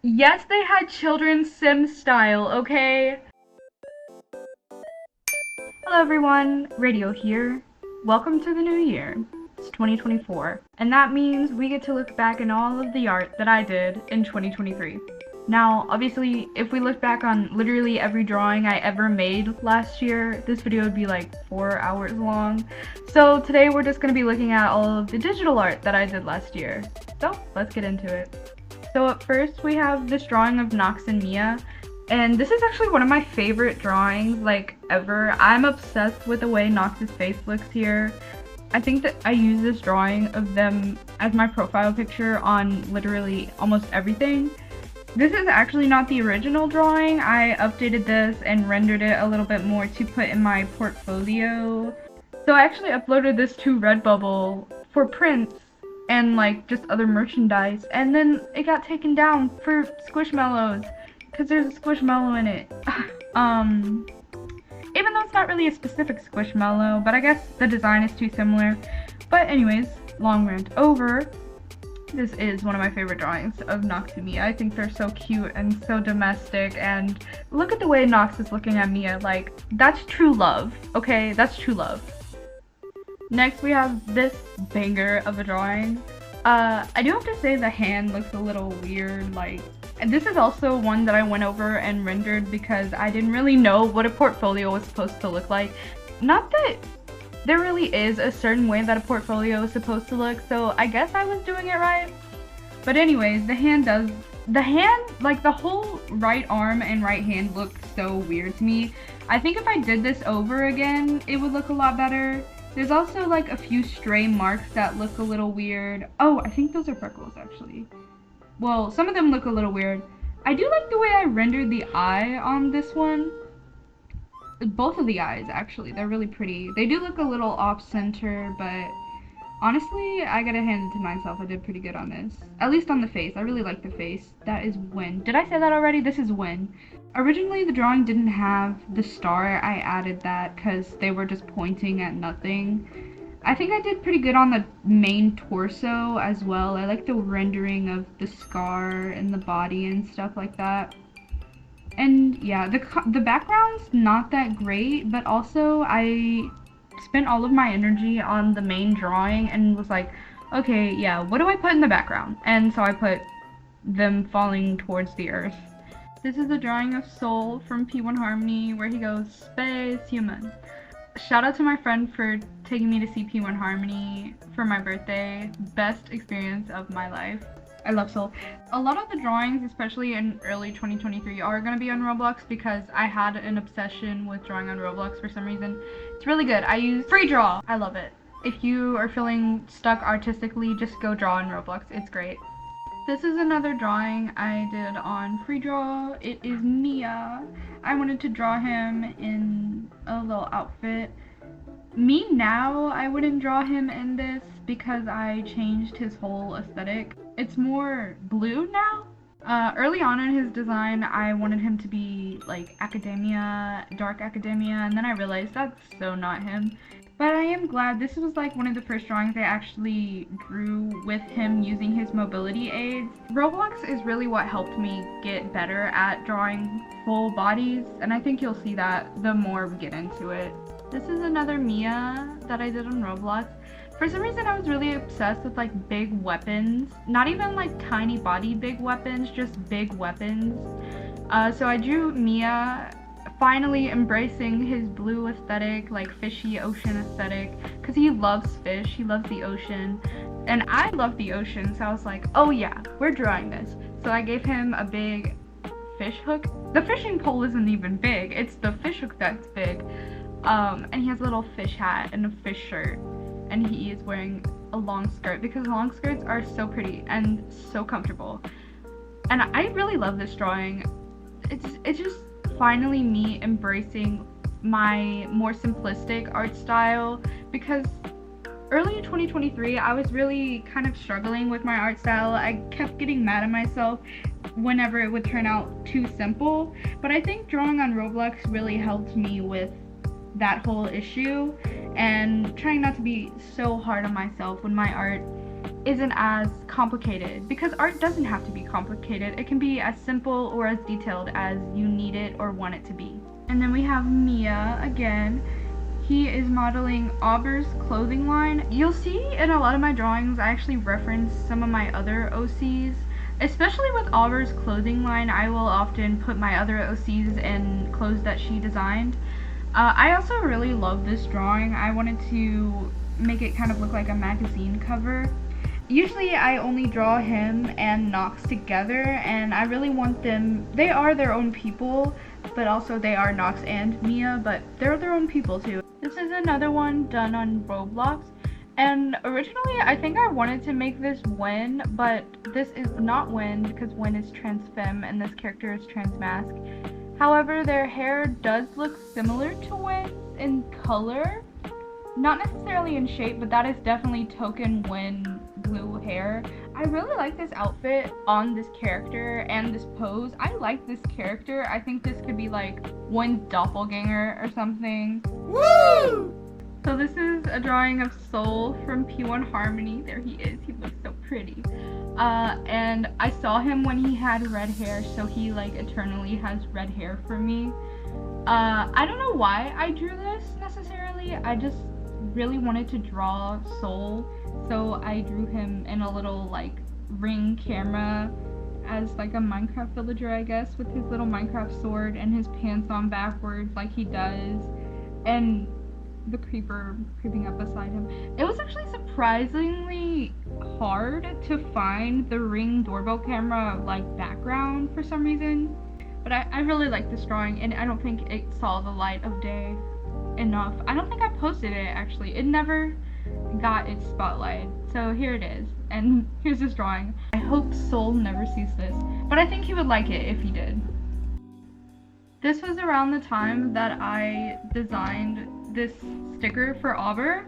Yes, they had children's sim style, okay? Hello everyone, Radio here. Welcome to the new year. It's 2024, and that means we get to look back on all of the art that I did in 2023. Now, obviously, if we look back on literally every drawing I ever made last year, this video would be like 4 hours long. So today we're just going to be looking at all of the digital art that I did last year. So, let's get into it. So up first we have this drawing of Nox and Mia, and this is actually one of my favorite drawings like ever. I'm obsessed with the way Nox's face looks here. I think that I use this drawing of them as my profile picture on literally almost everything. This is actually not the original drawing. I updated this and rendered it a little bit more to put in my portfolio. So I actually uploaded this to Redbubble for prints and like just other merchandise, and then it got taken down for Squishmallows because there's a Squishmallow in it. Even though it's not really a specific Squishmallow, but I guess the design is too similar. But anyways, long rant over. This is one of my favorite drawings of Nox and Mia. I think they're so cute and so domestic, and look at the way Nox is looking at Mia, like, that's true love, okay? That's true love. Next we have this banger of a drawing. I do have to say the hand looks a little weird, like, and this is also one that I went over and rendered because I didn't really know what a portfolio was supposed to look like. Not that there really is a certain way that a portfolio is supposed to look, so I guess I was doing it right. But anyways, the hand, like the whole right arm and right hand look so weird to me. I think if I did this over again, it would look a lot better. There's also like a few stray marks that look a little weird. Oh, I think those are freckles actually. Well, some of them look a little weird. I do like the way I rendered the eye on this one. Both of the eyes actually, they're really pretty. They do look a little off center, but honestly, I gotta hand it to myself. I did pretty good on this. At least on the face. I really like the face. That is Win. Did I say that already? This is Win. Originally, the drawing didn't have the star. I added that because they were just pointing at nothing. I think I did pretty good on the main torso as well. I like the rendering of the scar and the body and stuff like that. And yeah, the background's not that great, but also I spent all of my energy on the main drawing and was like, okay, yeah, what do I put in the background? And so I put them falling towards the earth. This is a drawing of Soul from P1 Harmony where he goes, Space Human. Shout out to my friend for taking me to see P1 Harmony for my birthday. Best experience of my life. I love Soul. A lot of the drawings, especially in early 2023, are going to be on Roblox because I had an obsession with drawing on Roblox for some reason. It's really good. I use Free Draw. I love it. If you are feeling stuck artistically, just go draw on Roblox. It's great. This is another drawing I did on Free Draw. It is Mia. I wanted to draw him in a little outfit. Me now, I wouldn't draw him in this because I changed his whole aesthetic. It's more blue now. Early on in his design, I wanted him to be like academia, dark academia, and then I realized that's so not him. But I am glad this was like one of the first drawings I actually drew with him using his mobility aids. Roblox is really what helped me get better at drawing full bodies, and I think you'll see that the more we get into it. This is another Mia that I did on Roblox. For some reason I was really obsessed with like big weapons. Not even like tiny body big weapons, just big weapons. So I drew Mia finally embracing his blue aesthetic, like fishy ocean aesthetic, because he loves fish, he loves the ocean, and I love the ocean, so I was like, oh yeah, we're drawing this. So I gave him a big fish hook. The fishing pole isn't even big, it's the fish hook that's big. And he has a little fish hat and a fish shirt, and he is wearing a long skirt because long skirts are so pretty and so comfortable. And I really love this drawing. It's just finally me embracing my more simplistic art style, because early in 2023 I was really kind of struggling with my art style. I kept getting mad at myself whenever it would turn out too simple, but I think drawing on Roblox really helped me with that whole issue and trying not to be so hard on myself when my art isn't as complicated, because art doesn't have to be complicated. It can be as simple or as detailed as you need it or want it to be. And then we have Mia again. He is modeling Auber's clothing line. You'll see in a lot of my drawings I actually reference some of my other OCs. Especially with Auber's clothing line, I will often put my other OCs in clothes that she designed. I also really love this drawing. I wanted to make it kind of look like a magazine cover. Usually I only draw him and Nox together, and I really want them, they are their own people, but also they are Nox and Mia, but they're their own people too. This is another one done on Roblox, and originally I think I wanted to make this Wen, but this is not Wen because Wen is trans femme and this character is trans masc. However, their hair does look similar to Wen's in color. Not necessarily in shape, but that is definitely token Wen blue hair. I really like this outfit on this character and this pose. I like this character. I think this could be like Wen's doppelganger or something. Woo! So this is a drawing of Soul from P1 Harmony. There he is. He looks so pretty. And I saw him when he had red hair, so he like eternally has red hair for me. I don't know why I drew this necessarily. I just really wanted to draw Soul, so I drew him in a little like ring camera as like a Minecraft villager, I guess, with his little Minecraft sword and his pants on backwards like he does, and the creeper creeping up beside him. It was actually surprisingly hard to find the Ring doorbell camera like background for some reason, but I really like this drawing, and I don't think it saw the light of day enough. I don't think I posted it actually. It never got its spotlight. So here it is, and here's this drawing. I hope Soul never sees this, but I think he would like it if he did. This was around the time that I designed this sticker for Auber.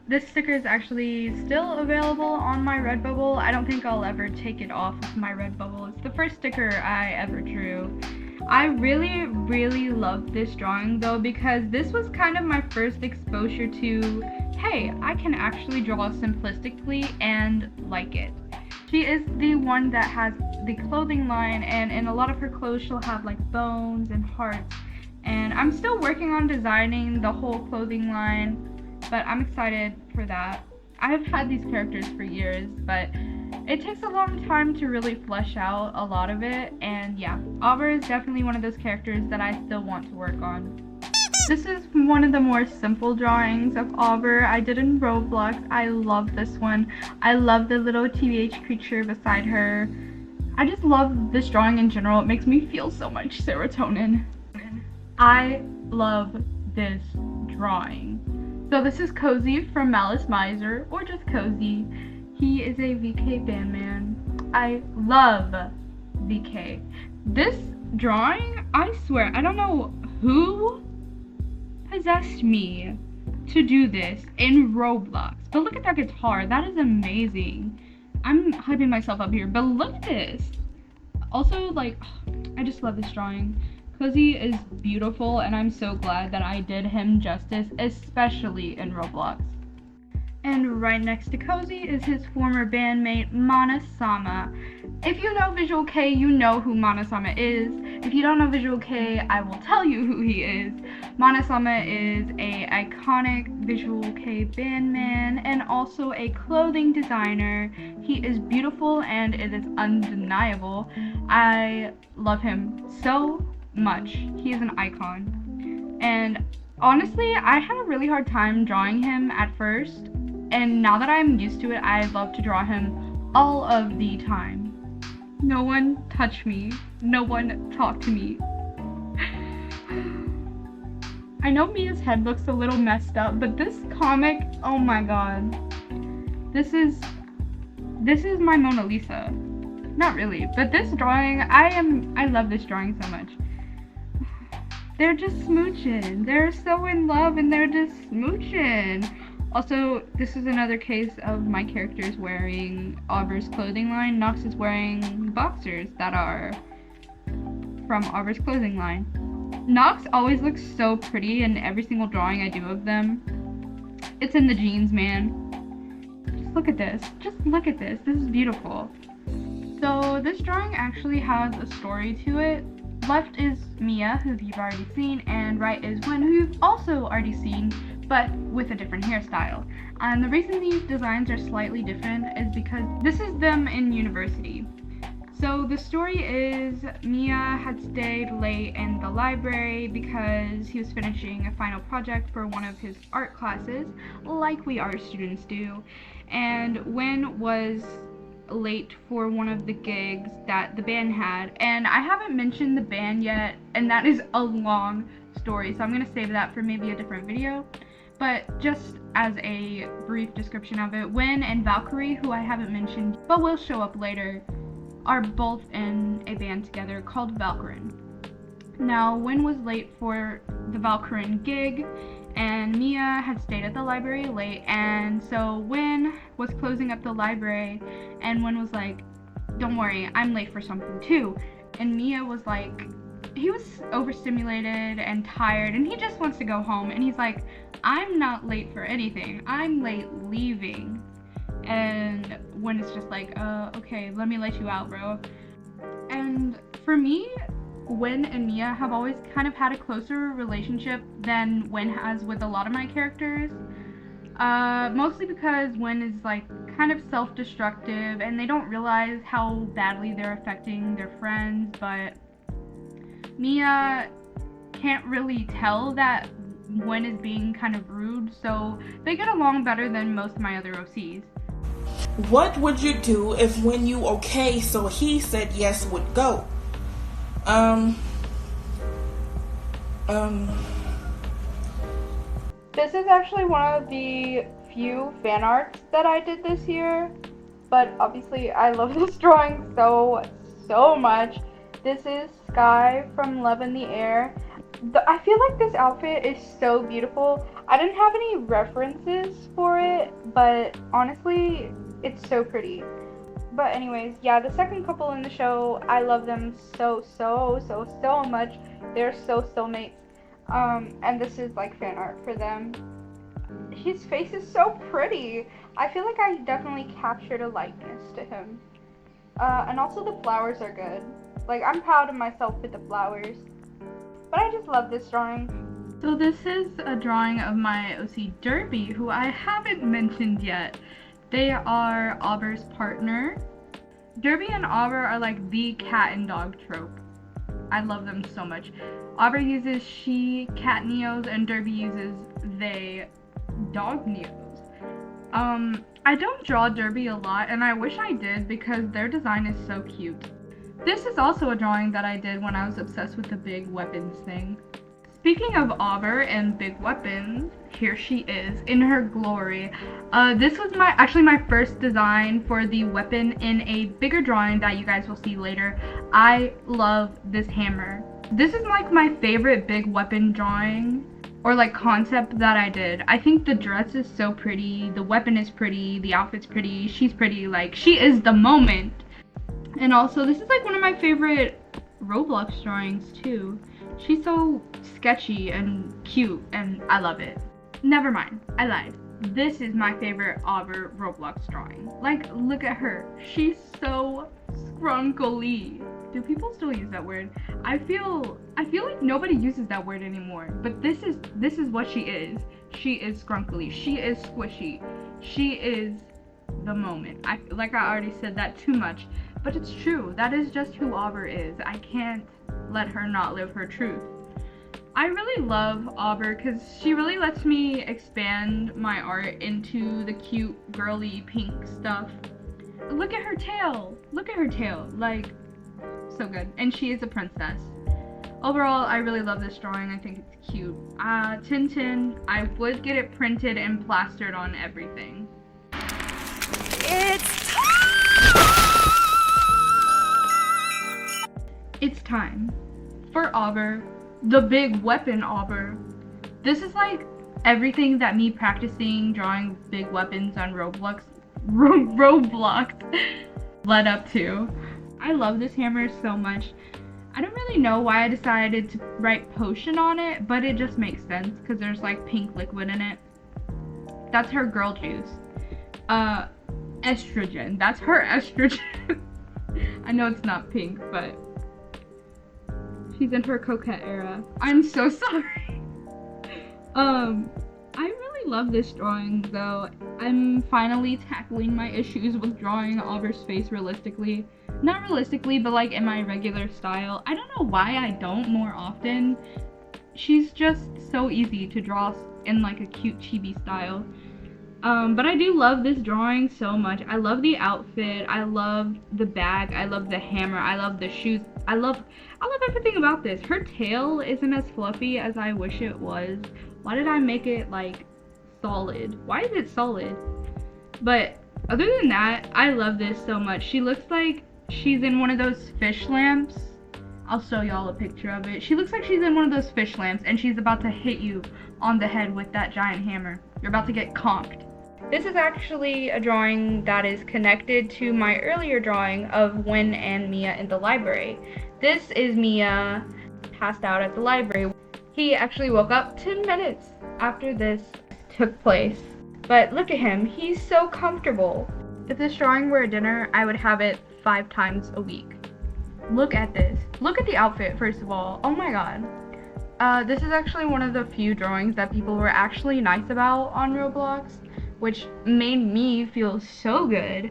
This sticker is actually still available on my Redbubble. I don't think I'll ever take it off of my Redbubble. It's the first sticker I ever drew. I really love this drawing though, because this was kind of my first exposure to, hey, I can actually draw simplistically and like it. She is the one that has the clothing line, and in a lot of her clothes she'll have like bones and hearts, and I'm still working on designing the whole clothing line, but I'm excited for that. I've had these characters for years, but it takes a long time to really flesh out a lot of it, and yeah, Auber is definitely one of those characters that I still want to work on. This is one of the more simple drawings of Auber I did in Roblox. I love this one. I love the little TBH creature beside her. I just love this drawing in general. It makes me feel so much serotonin. I love this drawing. So this is Cozy from Malice Miser, or just Cozy. He is a VK bandman. I love VK. This drawing, I swear, I don't know who possessed me to do this in Roblox, but look at that guitar. That is amazing. I'm hyping myself up here, but look at this. Also, like, I just love this drawing. Cozy is beautiful, and I'm so glad that I did him justice, especially in Roblox. And right next to Cozy is his former bandmate, Mana-sama. If you know Visual Kei, you know who Mana-sama is. If you don't know Visual Kei, I will tell you who he is. Mana-sama is a iconic Visual Kei bandman and also a clothing designer. He is beautiful and it is undeniable. I love him so much. He is an icon. And honestly, I had a really hard time drawing him at first. And now that I'm used to it, I love to draw him all of the time. No one touch me. No one talk to me. I know Mia's head looks a little messed up, but this comic, oh my god. This is my Mona Lisa. Not really, but this drawing, I love this drawing so much. They're just smooching. They're so in love and they're just smooching. Also, this is another case of my characters wearing Auber's clothing line. Nox is wearing boxers that are from Auber's clothing line. Nox always looks so pretty in every single drawing I do of them. It's in the jeans, man. look at this. Just look at this. This is beautiful. So this drawing actually has a story to it. Left is Mia, who you've already seen, and right is Wen, who you've also already seen, but with a different hairstyle. And the reason these designs are slightly different is because this is them in university. So the story is Mia had stayed late in the library because he was finishing a final project for one of his art classes, like we art students do, and Wen was late for one of the gigs that the band had, and I haven't mentioned the band yet, and that is a long story, so I'm gonna save that for maybe a different video. But just as a brief description of it, Wen and Valkyrie, who I haven't mentioned but will show up later, are both in a band together called Valkyrin. Now, Wen was late for the Valkyrin gig, and Mia had stayed at the library late, and so Wen was closing up the library, and Wen was like, don't worry, I'm late for something too. And Mia was like, he was overstimulated and tired, and he just wants to go home, and he's like, I'm not late for anything, I'm late leaving. And Wen is just like, okay, let me let you out, bro. And for me, Wen and Mia have always kind of had a closer relationship than Wen has with a lot of my characters. Mostly because Wen is like kind of self-destructive and they don't realize how badly they're affecting their friends, but Mia can't really tell that Wen is being kind of rude, so they get along better than most of my other OCs. What would you do if when you okay so he said yes would go? This is actually one of the few fan arts that I did this year, but obviously I love this drawing so much. This is Sky from Love in the Air. I feel like this outfit is so beautiful. I didn't have any references for it, but honestly, it's so pretty. But anyways, yeah, the second couple in the show, I love them so much. They're so soulmates. And this is like fan art for them. His face is so pretty. I feel like I definitely captured a likeness to him. And also the flowers are good. Like, I'm proud of myself with the flowers. But I just love this drawing. So this is a drawing of my OC Derby, who I haven't mentioned yet. They are Auber's partner. Derby and Auber are like the cat and dog trope. I love them so much. Auber uses she cat neos and Derby uses they dog neos. I don't draw Derby a lot, and I wish I did because their design is so cute. This is also a drawing that I did when I was obsessed with the big weapons thing. Speaking of Auber and big weapons, here she is in her glory. This was actually my first design for the weapon in a bigger drawing that you guys will see later. I love this hammer. This is like my favorite big weapon drawing or like concept that I did. I think the dress is so pretty, the weapon is pretty, the outfit's pretty, she's pretty, like she is the moment. And also this is like one of my favorite Roblox drawings too. She's so sketchy and cute and I love it. Never mind, I lied. This is my favorite Auber Roblox drawing. Like, look at her. She's so scrunkly. Do people still use that word? I feel like nobody uses that word anymore. But this is what she is. She is scrunkly. She is squishy. She is the moment. I already said that too much, but it's true. That is just who Auber is. I can't let her not live her truth. I really love Auber because she really lets me expand my art into the cute girly pink stuff. Look at her tail. Look at her tail. Like, so good. And she is a princess. Overall, I really love this drawing. I think it's cute. 10/10. I would get it printed and plastered on everything. It's time for Auber, the big weapon Auber. This is like everything that me practicing drawing big weapons on Roblox led up to. I love this hammer so much. I don't really know why I decided to write potion on it, but it just makes sense because there's like pink liquid in it. That's her girl juice. estrogen. That's her estrogen. I know it's not pink, but she's in her coquette era. I'm so sorry. I really love this drawing though. I'm finally tackling my issues with drawing Auber's face realistically. Not realistically, but like in my regular style. I don't know why I don't more often. She's just so easy to draw in like a cute chibi style. But I do love this drawing so much. I love the outfit, I love the bag, I love the hammer, I love the shoes. I love everything about this. Her tail isn't as fluffy as I wish it was. Why did I make it like solid? Why is it solid? But other than that, I love this so much. She looks like she's in one of those fish lamps. I'll show y'all a picture of it. She looks like she's in one of those fish lamps and she's about to hit you on the head with that giant hammer. You're about to get conked. This is actually a drawing that is connected to my earlier drawing of Win and Mia in the library. This is Mia passed out at the library. He actually woke up 10 minutes after this took place. But look at him, he's so comfortable. If this drawing were a dinner, I would have it 5 times a week. Look at this. Look at the outfit, first of all. Oh my god. This is actually one of the few drawings that people were actually nice about on Roblox, which made me feel so good.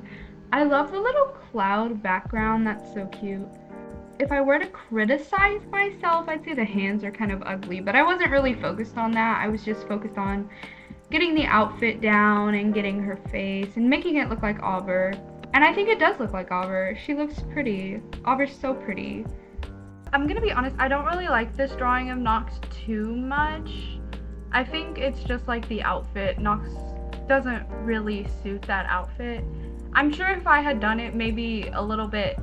I love the little cloud background, that's so cute. If I were to criticize myself, I'd say the hands are kind of ugly, but I wasn't really focused on that. I was just focused on getting the outfit down and getting her face and making it look like Auber. And I think it does look like Auber. She looks pretty. Auber's so pretty. I'm gonna be honest, I don't really like this drawing of Nox too much. I think it's just like the outfit. Nox doesn't really suit that outfit. I'm sure if I had done it maybe a little bit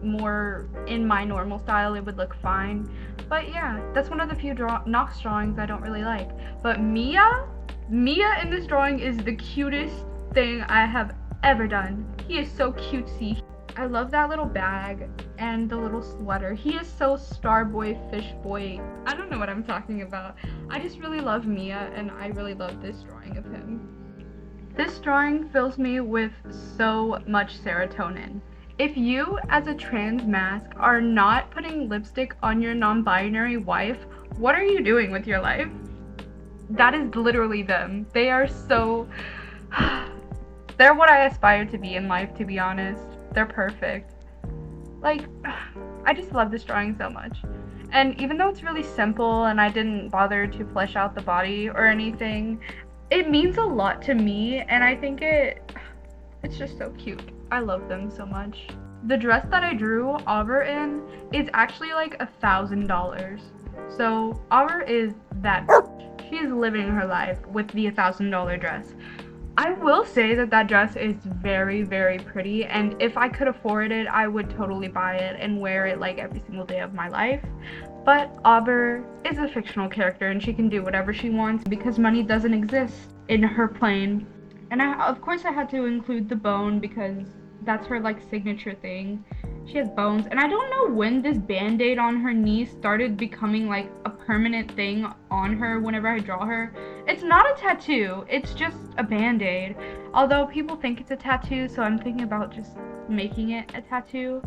more in my normal style, it would look fine. But yeah, that's one of the few Nox drawings I don't really like. But Mia in this drawing is the cutest thing I have ever done. He is so cutesy. I love that little bag and the little sweater. He is so Starboy, Fish Boy. I don't know what I'm talking about. I just really love Mia and I really love this drawing of him. This drawing fills me with so much serotonin. If you, as a trans mask, are not putting lipstick on your non-binary wife, what are you doing with your life? That is literally them. They are so... They're what I aspire to be in life, to be honest. They're perfect. Like, I just love this drawing so much. And even though it's really simple and I didn't bother to flesh out the body or anything, it means a lot to me and I think it's just so cute. I love them so much. The dress that I drew Auber in is actually like $1,000. So Auber is that bitch. She's living her life with the $1,000 dress. I will say that that dress is very, very pretty, and if I could afford it, I would totally buy it and wear it like every single day of my life. But Auber is a fictional character and she can do whatever she wants because money doesn't exist in her plane. And of course I had to include the bone because that's her like signature thing. She has bones, and I don't know when this band-aid on her knee started becoming like a permanent thing on her whenever I draw her. It's not a tattoo, it's just a band-aid. Although people think it's a tattoo, so I'm thinking about just making it a tattoo.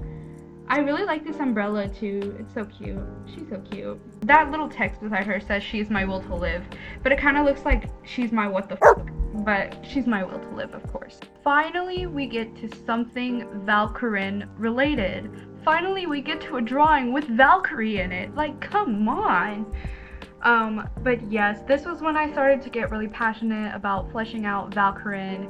I really like this umbrella too, it's so cute. She's so cute. That little text beside her says she's my will to live, but it kind of looks like she's my what the fuck. But she's my will to live, of course. Finally, we get to something Valkyrin related. Finally, we get to a drawing with Valkyrie in it. Like, come on. But yes, this was when I started to get really passionate about fleshing out Valkyrin,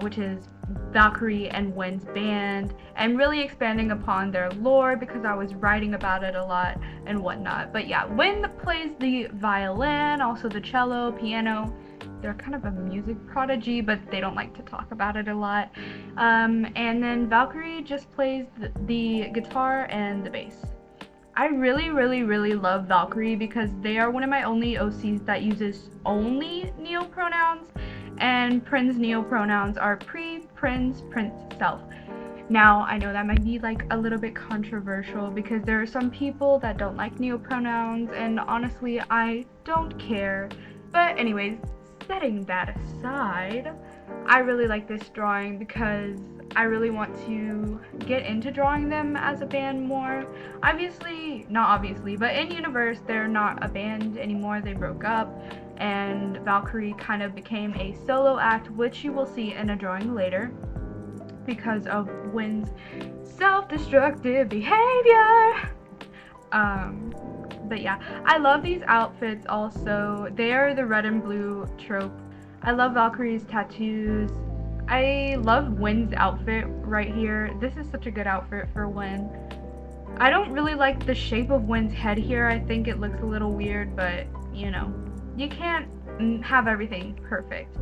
which is Valkyrie and Win's band, and really expanding upon their lore because I was writing about it a lot and whatnot. But yeah, Win plays the violin, also the cello, piano. They're kind of a music prodigy, but they don't like to talk about it a lot. And then Valkyrie just plays the guitar and the bass. I really, really, really love Valkyrie because they are one of my only OCs that uses only neopronouns, and Prin's neopronouns are pre, Prince, Prince, self. Now, I know that might be like a little bit controversial because there are some people that don't like neopronouns, and honestly, I don't care. But anyways, setting that aside, I really like this drawing because I really want to get into drawing them as a band more. Not obviously, but in universe, they're not a band anymore. They broke up, and Valkyrie kind of became a solo act, which you will see in a drawing later because of Wynn's self-destructive behavior. But yeah, I love these outfits also. They are the red and blue trope. I love Valkyrie's tattoos. I love Wynn's outfit right here. This is such a good outfit for Wynn. I don't really like the shape of Wynn's head here. I think it looks a little weird, but you know, you can't have everything perfect.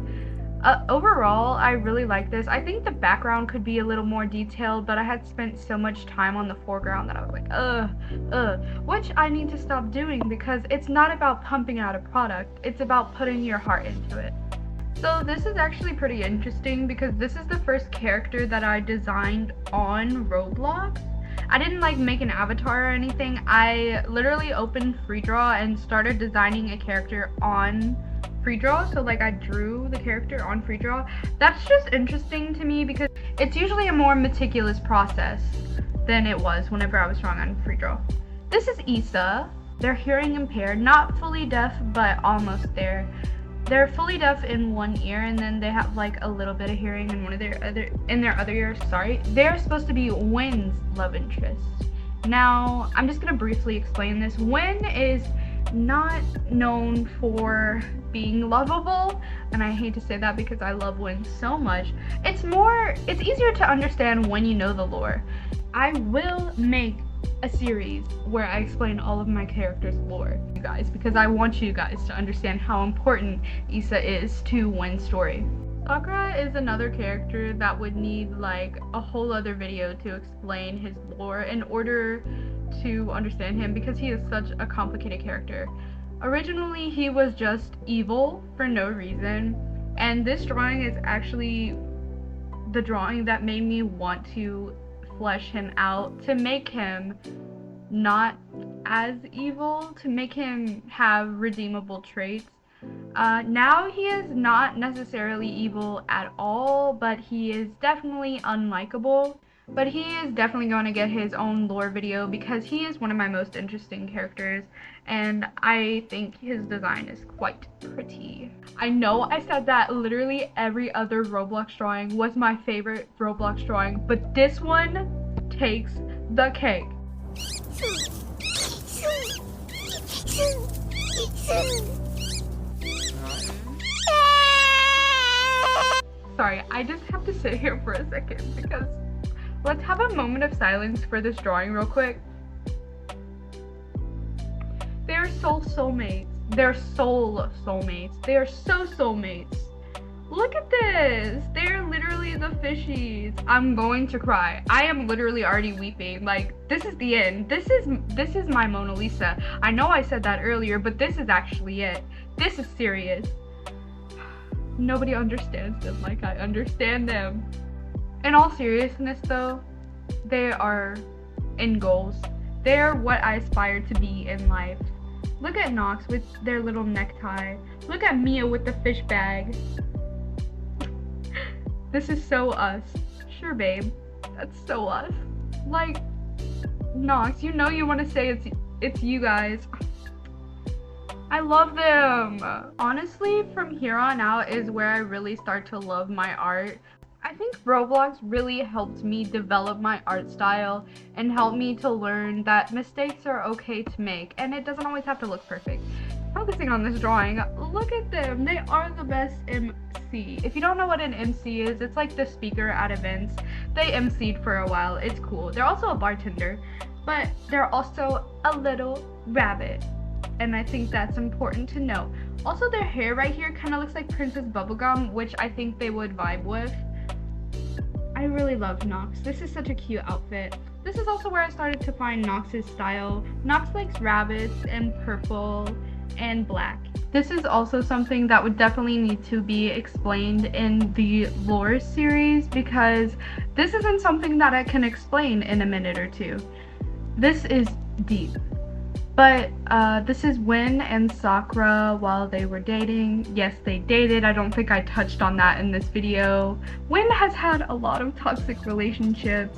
Overall, I really like this. I think the background could be a little more detailed, but I had spent so much time on the foreground that I was like, which I need to stop doing because it's not about pumping out a product. It's about putting your heart into it. So this is actually pretty interesting because this is the first character that I designed on Roblox. I didn't like make an avatar or anything. I literally opened FreeDraw and started designing a character on FreeDraw. So like I drew the character on FreeDraw. That's just interesting to me because it's usually a more meticulous process than it was whenever I was drawing on FreeDraw. This is Issa. They're hearing impaired, not fully deaf, but almost there. They're fully deaf in one ear, and then they have like a little bit of hearing in their other ear. Sorry. They're supposed to be Wynn's love interest. Now, I'm just gonna briefly explain this. Wynn is not known for being lovable, and I hate to say that because I love Wynn so much. It's easier to understand when you know the lore. I will make a series where I explain all of my characters' lore, you guys, because I want you guys to understand how important Issa is to Wynn's story. Sakura is another character that would need like a whole other video to explain his lore in order to understand him because he is such a complicated character. Originally, he was just evil for no reason, and this drawing is actually the drawing that made me want to flesh him out, to make him not as evil, to make him have redeemable traits. Now he is not necessarily evil at all, but he is definitely unlikable. But he is definitely going to get his own lore video because he is one of my most interesting characters, and I think his design is quite pretty. I know I said that literally every other Roblox drawing was my favorite Roblox drawing, but this one takes the cake. Sorry, I just have to sit here for a second because let's have a moment of silence for this drawing real quick. They are soul soulmates. They're soul soulmates. They are so soulmates. Look at this. They're literally the fishies. I'm going to cry. I am literally already weeping. Like, this is the end. This is my Mona Lisa. I know I said that earlier, but this is actually it. This is serious. Nobody understands them like I understand them. In all seriousness though, they are end goals. They're what I aspire to be in life. Look at Nox with their little necktie. Look at Mia with the fish bag. This is so us. Sure, babe. That's so us. Like, Nox, you know you want to say it's you guys. I love them. Honestly, from here on out is where I really start to love my art. I think Roblox really helped me develop my art style and helped me to learn that mistakes are okay to make and it doesn't always have to look perfect. Focusing on this drawing, look at them. They are the best MC. If you don't know what an MC is, it's like the speaker at events. They MC'd for a while. It's cool. They're also a bartender, but they're also a little rabbit. And I think that's important to know. Also, their hair right here kind of looks like Princess Bubblegum, which I think they would vibe with. I really love Nox. This is such a cute outfit. This is also where I started to find Nox's style. Nox likes rabbits and purple and black. This is also something that would definitely need to be explained in the lore series because this isn't something that I can explain in a minute or two. This is deep. But this is Win and Sakura while they were dating. Yes, they dated. I don't think I touched on that in this video. Win has had a lot of toxic relationships,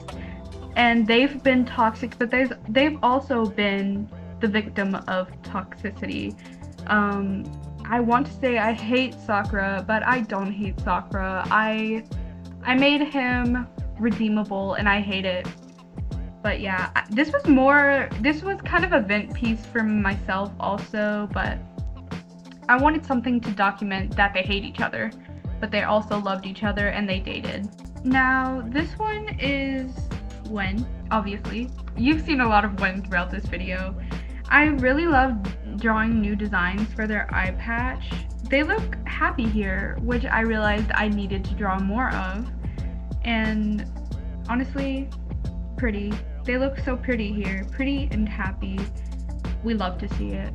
and they've been toxic, but they've also been the victim of toxicity. I want to say I hate Sakura, but I don't hate Sakura. I made him redeemable, and I hate it. But yeah, this was kind of a vent piece for myself also, but I wanted something to document that they hate each other, but they also loved each other and they dated. Now, this one is Wen, obviously. You've seen a lot of Wen throughout this video. I really love drawing new designs for their eye patch. They look happy here, which I realized I needed to draw more of. And honestly, pretty. They look so pretty here, pretty and happy. We love to see it.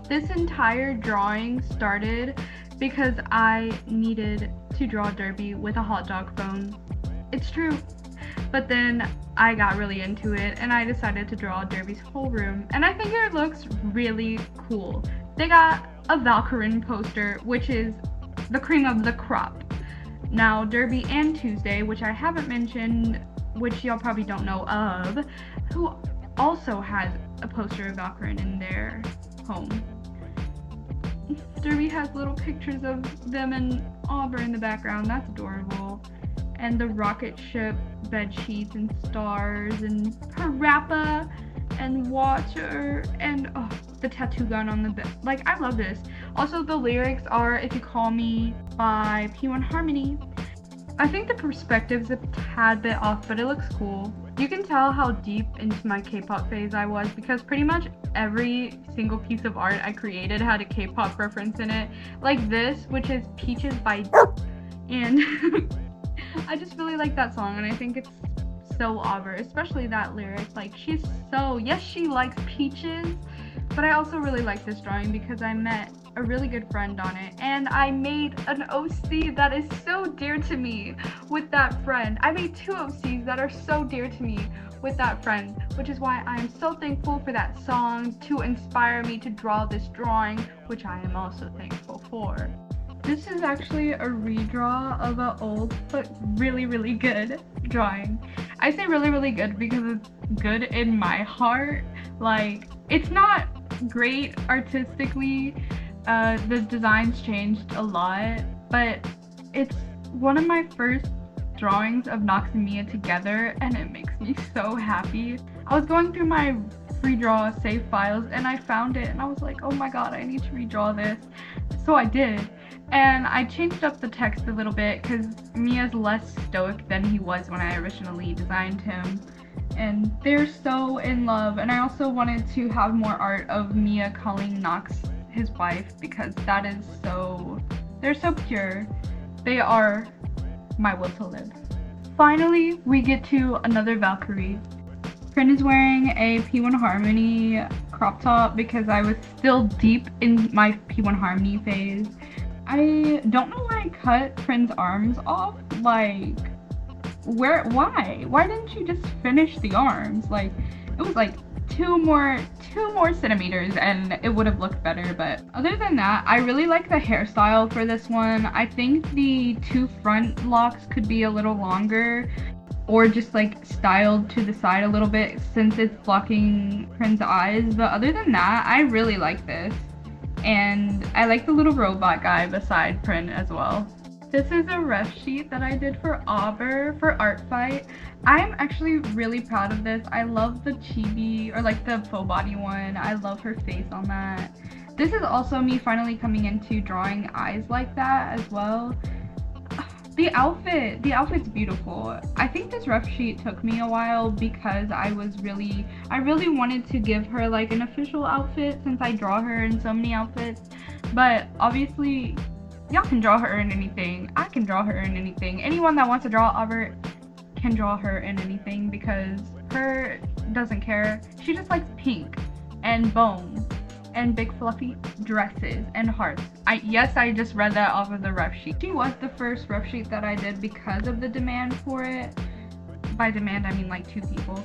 This entire drawing started because I needed to draw Derby with a hot dog phone. It's true. But then I got really into it and I decided to draw Derby's whole room, and I think it looks really cool. They got a Valkyrin poster, which is the cream of the crop. Now, Derby and Tuesday, which I haven't mentioned, which y'all probably don't know of, who also has a poster of Valkyrin in their home. Derby has little pictures of them and Auber in the background. That's adorable. And the rocket ship bed sheets and stars and Parappa and water and the tattoo gun on the bed. Like, I love this. Also, the lyrics are If You Call Me by P1 Harmony. I think the perspective's a tad bit off, but it looks cool. You can tell how deep into my K-pop phase I was because pretty much every single piece of art I created had a K-pop reference in it. Like this, which is Peaches by and I just really like that song, and I think it's so Auber, especially that lyric. Like, yes, she likes peaches, but I also really like this drawing because I met a really good friend on it, and I made an OC that is so dear to me with that friend. I made 2 OCs that are so dear to me with that friend, which is why I am so thankful for that song to inspire me to draw this drawing, which I am also thankful for. This is actually a redraw of an old but really, really good drawing. I say really, really good because it's good in my heart. Like, it's not great artistically. The designs changed a lot, but it's one of my first drawings of Nox and Mia together, and it makes me so happy. I was going through my free draw save files and I found it and I was like, oh my god, I need to redraw this. So I did. And I changed up the text a little bit because Mia's less stoic than he was when I originally designed him. And they're so in love. And I also wanted to have more art of Mia calling Nox his wife because that is they're so pure. They are my will to live. Finally, we get to another Valkyrie. Prin is wearing a P1 Harmony crop top because I was still deep in my P1 Harmony phase. I don't know why I cut Prin's arms off. Like, why? Why didn't you just finish the arms? Like, it was like two more centimeters and it would have looked better. But other than that, I really like the hairstyle for this one. I think the 2 front locks could be a little longer or just like styled to the side a little bit since it's blocking Prin's eyes. But other than that, I really like this. And I like the little robot guy beside Prin as well. This is a ref sheet that I did for Auber for Art Fight. I'm actually really proud of this. I love the chibi, or like the full body one. I love her face on that. This is also me finally coming into drawing eyes like that as well. The outfit's beautiful. I think this ref sheet took me a while because I really wanted to give her like an official outfit since I draw her in so many outfits. But obviously, y'all can draw her in anything. I can draw her in anything. Anyone that wants to draw Auber can draw her in anything because her doesn't care. She just likes pink and bones and big fluffy dresses and hearts. Yes, I just read that off of the ref sheet. She was the first ref sheet that I did because of the demand for it. By demand, I mean like 2 people.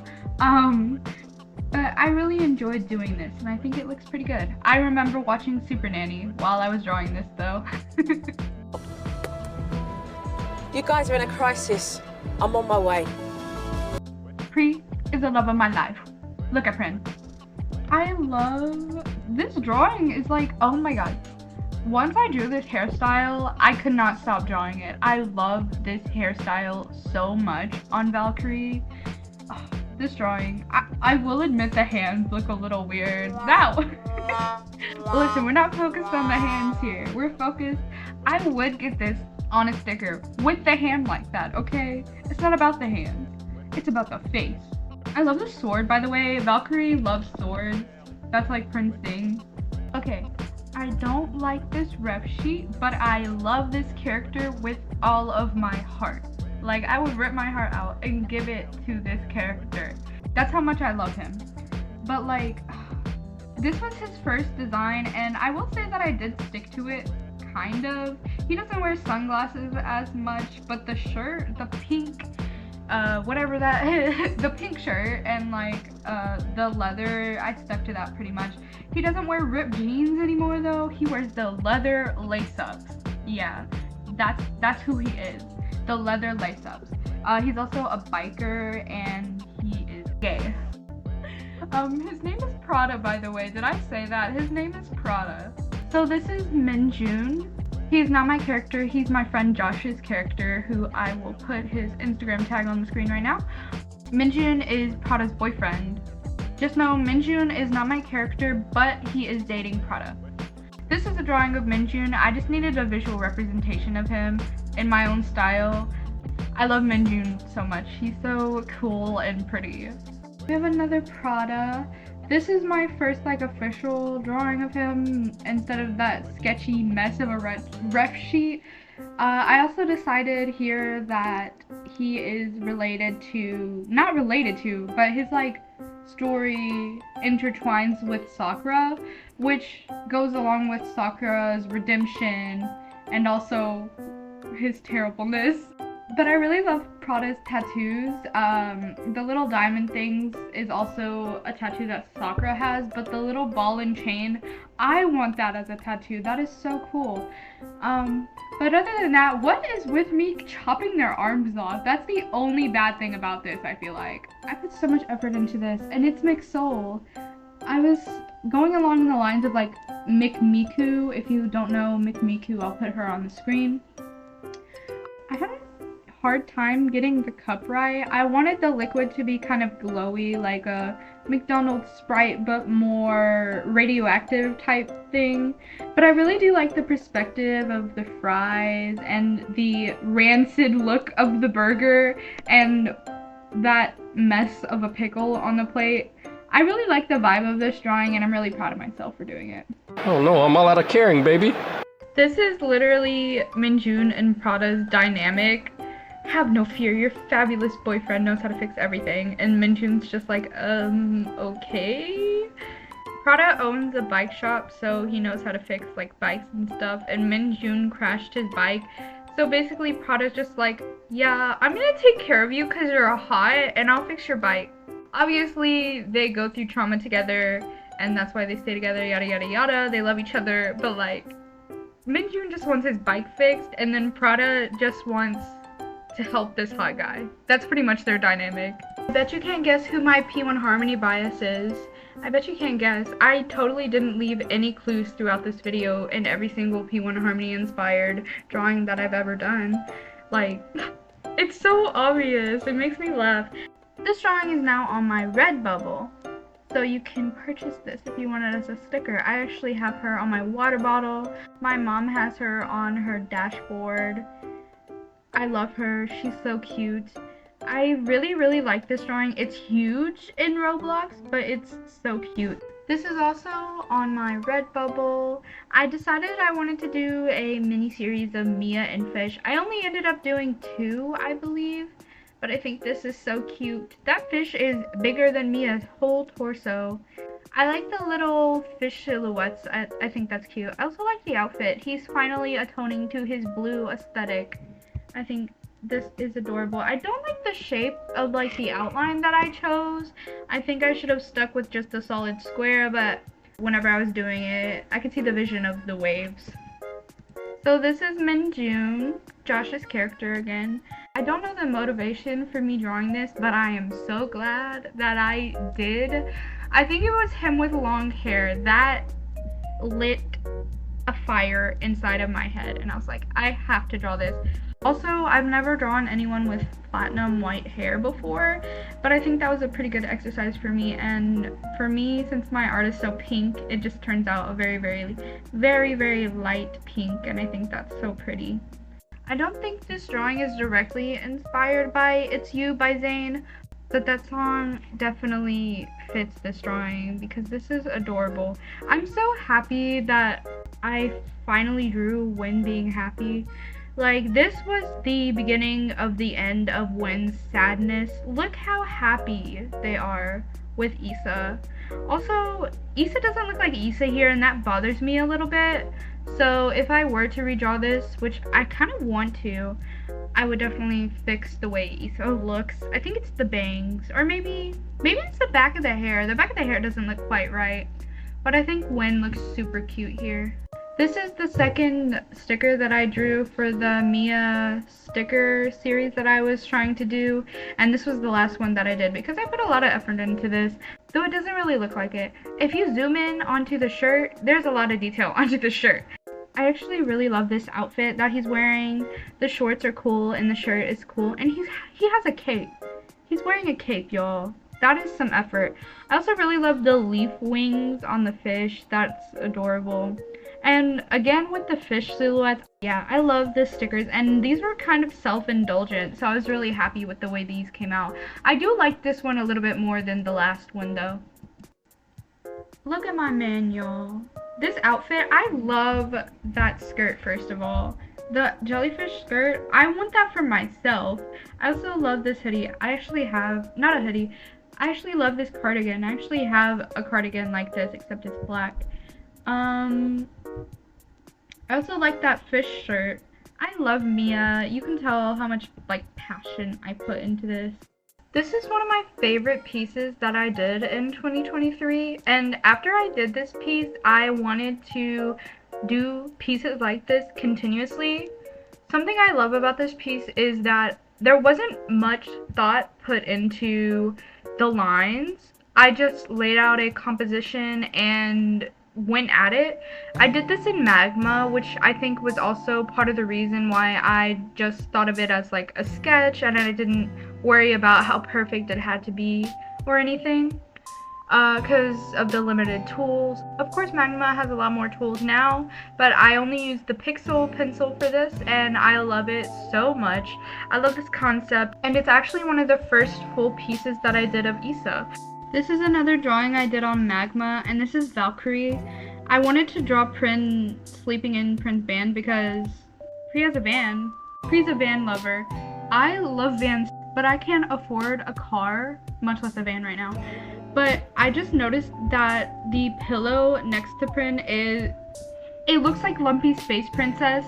But I really enjoyed doing this, and I think it looks pretty good. I remember watching Super Nanny while I was drawing this, though. You guys are in a crisis. I'm on my way. Pri is the love of my life. Look at Prince. I love this drawing. Is like, oh my god. Once I drew this hairstyle, I could not stop drawing it. I love this hairstyle so much on Valkyrie. Oh, this drawing, I will admit the hands look a little weird. Now, listen, we're not focused on the hands here. We're focused, I would get this on a sticker with the hand like that, okay? It's not about the hands. It's about the face. I love the sword, by the way. Valkyrie loves swords. That's like Prince's thing. Okay, I don't like this ref sheet, but I love this character with all of my heart. Like, I would rip my heart out and give it to this character. That's how much I love him. But like, this was his first design, and I will say that I did stick to it, kind of. He doesn't wear sunglasses as much, but the shirt, the pink, whatever that is, the pink shirt and like the leather, I stuck to that pretty much. He doesn't wear ripped jeans anymore though. He wears the leather lace-ups. Yeah, that's who he is. The leather lace-ups. He's also a biker and he is gay. His name is Prada, by the way. Did I say that? His name is Prada. So this is Minjun. He's not my character, he's my friend Josh's character, who I will put his Instagram tag on the screen right now. Minjun is Prada's boyfriend. Just know Minjun is not my character, but he is dating Prada. This is a drawing of Minjun. I just needed a visual representation of him in my own style. I love Minjun so much. He's so cool and pretty. We have another Prada. This is my first like official drawing of him instead of that sketchy mess of a ref sheet. I also decided here that he is related to, not related to, but his like story intertwines with Sakura, which goes along with Sakura's redemption and also his terribleness. But I really love Prada's tattoos. The little diamond things is also a tattoo that Sakura has, but the little ball and chain, I want that as a tattoo. That is so cool. But other than that, what is with me chopping their arms off? That's the only bad thing about this, I feel like. I put so much effort into this, and it's McSoul. I was going along the lines of like Miku. If you don't know Miku, I'll put her on the screen. I had a hard time getting the cup right. I wanted the liquid to be kind of glowy, like a McDonald's Sprite, but more radioactive type thing. But I really do like the perspective of the fries and the rancid look of the burger and that mess of a pickle on the plate. I really like the vibe of this drawing, and I'm really proud of myself for doing it. Oh no, I'm all out of caring, baby. This is literally Minjun and Prada's dynamic. Have no fear, your fabulous boyfriend knows how to fix everything. And Minjun's just like, okay. Prada owns a bike shop, so he knows how to fix like bikes and stuff. And Minjun crashed his bike. So basically Prada's just like, yeah, I'm gonna take care of you because you're hot and I'll fix your bike. Obviously, they go through trauma together and that's why they stay together, yada yada yada. They love each other, but like, Minjun just wants his bike fixed and then Prada just wants to help this hot guy. That's pretty much their dynamic. I bet you can't guess who my P1 Harmony bias is. I bet you can't guess. I totally didn't leave any clues throughout this video in every single P1 Harmony inspired drawing that I've ever done. Like, it's so obvious. It makes me laugh. This drawing is now on my Redbubble, so you can purchase this if you want it as a sticker. I actually have her on my water bottle. My mom has her on her dashboard. I love her. She's so cute. I really like this drawing. It's huge in Roblox, but it's so cute. This is also on my Redbubble. I decided I wanted to do a mini series of Mia and Fish. I only ended up doing 2, I believe, but I think this is so cute. That fish is bigger than Mia's whole torso. I like the little fish silhouettes. I think that's cute. I also like the outfit. He's finally atoning to his blue aesthetic. I think This is adorable. I don't like the shape of like the outline that I chose. I think I should have stuck with just a solid square, but whenever I was doing it, I could see the vision of the waves. So this is Minjun, Josh's character again. I don't know the motivation for me drawing this, but I am so glad that I did. I think it was him with long hair that lit a fire inside of my head, and I was like, I have to draw this. Also, I've never drawn anyone with platinum white hair before, but I think that was a pretty good exercise for me, and for me, since my art is so pink, it just turns out a very, very light pink, and I think that's so pretty. I don't think this drawing is directly inspired by It's You by Zayn, but that song definitely fits this drawing because this is adorable. I'm so happy that I finally drew Win being happy. Like, this was the beginning of the end of Win's sadness. Look how happy they are with Issa. Also, Issa doesn't look like Issa here, and that bothers me a little bit. So if I were to redraw this, which I kind of want to, I would definitely fix the way Issa looks. I think it's the bangs, or maybe it's the back of the hair. The back of the hair doesn't look quite right, but I think Win looks super cute here. This is the second sticker that I drew for the Mia sticker series that I was trying to do, and this was the last one that I did because I put a lot of effort into this, though it doesn't really look like it. If you zoom in onto the shirt, there's a lot of detail onto the shirt. I actually really love this outfit that he's wearing. The shorts are cool and the shirt is cool, and he has a cape. He's wearing a cape, y'all. That is some effort. I also really love the leaf wings on the fish. That's adorable. And again with the fish silhouettes, yeah, I love the stickers, and these were kind of self-indulgent, so I was really happy with the way these came out. I do like this one a little bit more than the last one though. Look at my man, y'all. This outfit, I love that skirt first of all. The jellyfish skirt, I want that for myself. I also love this hoodie. I actually have, not a hoodie, I actually love this cardigan. I actually have a cardigan like this, except it's black. I also like that fish shirt. I love Mia. You can tell how much like passion I put into this. This is one of my favorite pieces that I did in 2023, and after I did this piece, I wanted to do pieces like this continuously. Something I love about this piece is that there wasn't much thought put into the lines. I just laid out a composition and went at it. I did this in Magma, which I think was also part of the reason why I just thought of it as like a sketch and I didn't worry about how perfect it had to be or anything because of the limited tools. Of course, Magma has a lot more tools now, but I only used the Pixel pencil for this and I love it so much. I love this concept, and it's actually one of the first full pieces that I did of Issa. This is another drawing I did on Magma, and this is Valkyrie. I wanted to draw Prin sleeping in Prin's van because Pri has a van. Pri's a van lover. I love vans, but I can't afford a car, much less a van right now. But I just noticed that the pillow next to Prin it looks like Lumpy Space Princess.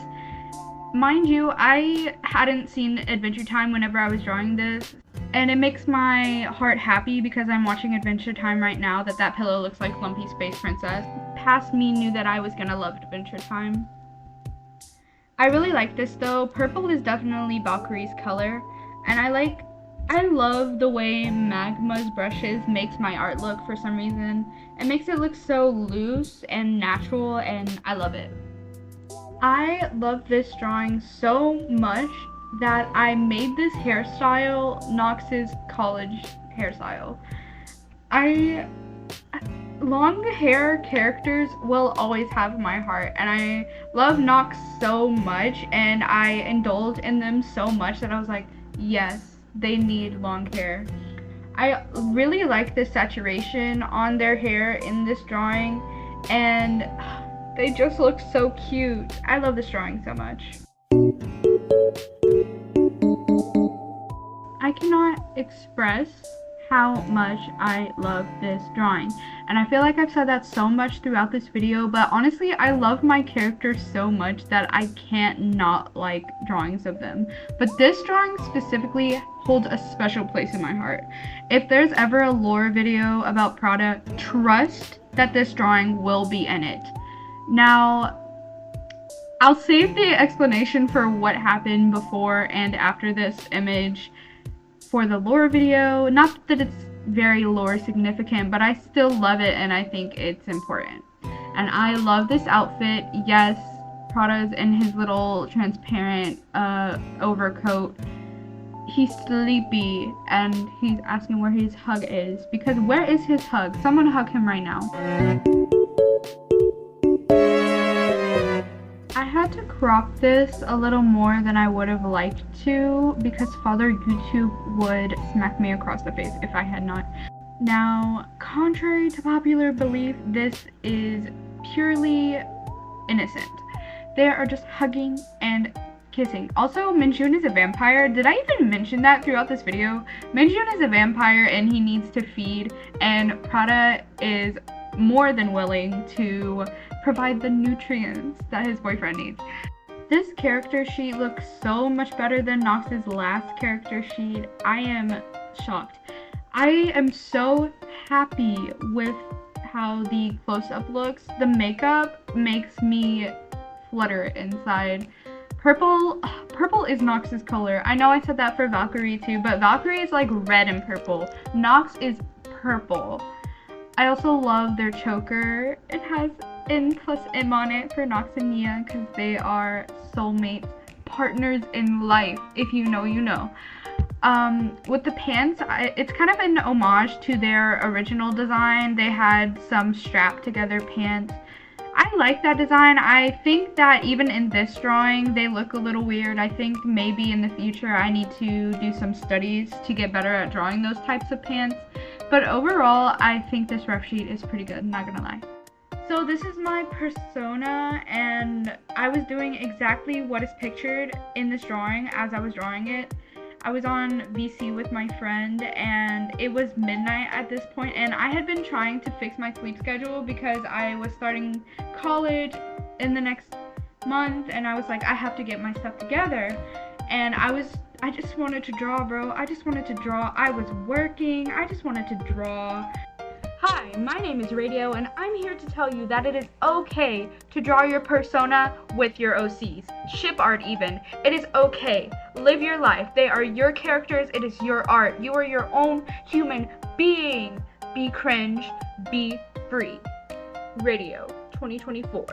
Mind you, I hadn't seen Adventure Time whenever I was drawing this, and it makes my heart happy because I'm watching Adventure Time right now that pillow looks like Lumpy Space Princess. Past me knew that I was gonna love Adventure Time. I really like this though. Purple is definitely Valkyrie's color, and I love the way Magma's brushes makes my art look for some reason. It makes it look so loose and natural, and I love it. I love this drawing so much that I made this hairstyle Nox's college hairstyle. Long hair characters will always have my heart, and I love Nox so much, and I indulge in them so much that I was like, yes, they need long hair. I really like the saturation on their hair in this drawing, and they just look so cute. I love this drawing so much. I cannot express how much I love this drawing. And I feel like I've said that so much throughout this video, but honestly, I love my characters so much that I can't not like drawings of them. But this drawing specifically holds a special place in my heart. If there's ever a lore video about Prada, trust that this drawing will be in it. Now, I'll save the explanation for what happened before and after this image for the lore video. Not that it's very lore significant, but I still love it and I think it's important. And I love this outfit. Yes, Prada's in his little transparent overcoat. He's sleepy and he's asking where his hug is, because where is his hug? Someone hug him right now. I had to crop this a little more than I would have liked to because Father YouTube would smack me across the face if I had not. Now, contrary to popular belief, this is purely innocent. They are just hugging and kissing. Also, Minjun is a vampire. Did I even mention that throughout this video? Minjun is a vampire and he needs to feed, and Prada is more than willing to provide the nutrients that his boyfriend needs. This character sheet looks so much better than Nox's last character sheet. I am shocked. I am so happy with how the close-up looks. The makeup makes me flutter inside. Purple is Nox's color. I know I said that for Valkyrie too, but Valkyrie is like red and purple. Nox is purple. I also love their choker. It has N plus M on it for Nox and Mia because they are soulmates, partners in life. If you know, you know. With the pants, it's kind of an homage to their original design. They had some strap together pants. I like that design. I think that even in this drawing, they look a little weird. I think maybe in the future I need to do some studies to get better at drawing those types of pants. But overall, I think this ref sheet is pretty good, not gonna lie. So this is my persona, and I was doing exactly what is pictured in this drawing as I was drawing it. I was on VC with my friend, and it was midnight at this point, and I had been trying to fix my sleep schedule because I was starting college in the next month, and I was like, I have to get my stuff together. And I just wanted to draw, bro. I just wanted to draw. I was working. I just wanted to draw. Hi, my name is Radio, and I'm here to tell you that it is okay to draw your persona with your OCs. Ship art even. It is okay. Live your life. They are your characters. It is your art. You are your own human being. Be cringe. Be free. Radio 2024.